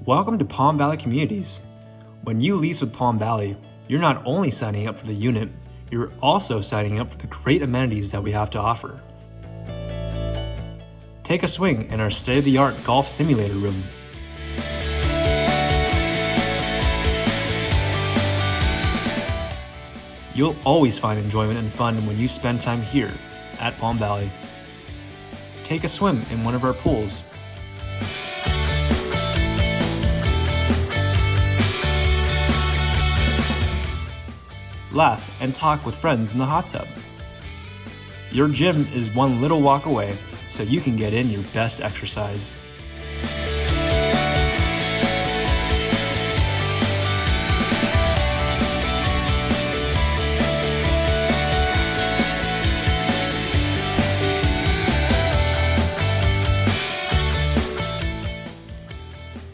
Welcome to Palm Valley Communities. When you lease with Palm Valley, you're not only signing up for the unit, you're also signing up for the great amenities that we have to offer. Take a swing in our state-of-the-art golf simulator room. You'll always find enjoyment and fun when you spend time here at Palm Valley. Take a swim in one of our pools. Laugh and talk with friends in the hot tub. Your gym is one little walk away, so you can get in your best exercise.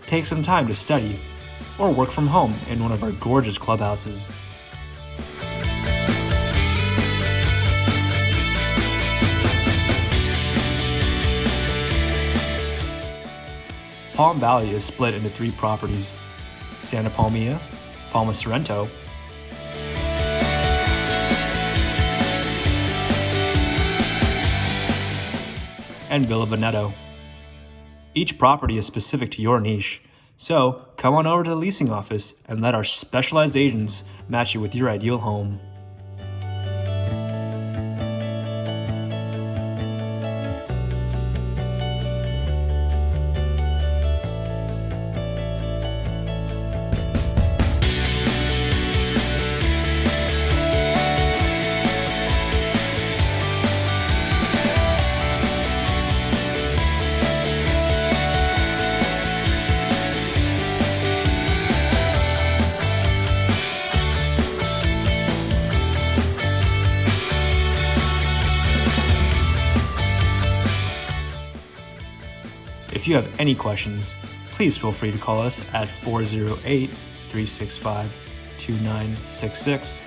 Take some time to study or work from home in one of our gorgeous clubhouses. Palm Valley is split into 3 properties: Santa Palmia, Palma Sorrento, and Villa Veneto. Each property is specific to your niche, so come on over to the leasing office and let our specialized agents match you with your ideal home. If you have any questions, please feel free to call us at 408-365-2966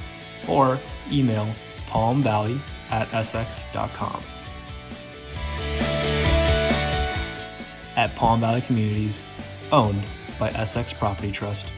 or email palmvalley@sx.com. At Palm Valley Communities, owned by Essex Property Trust.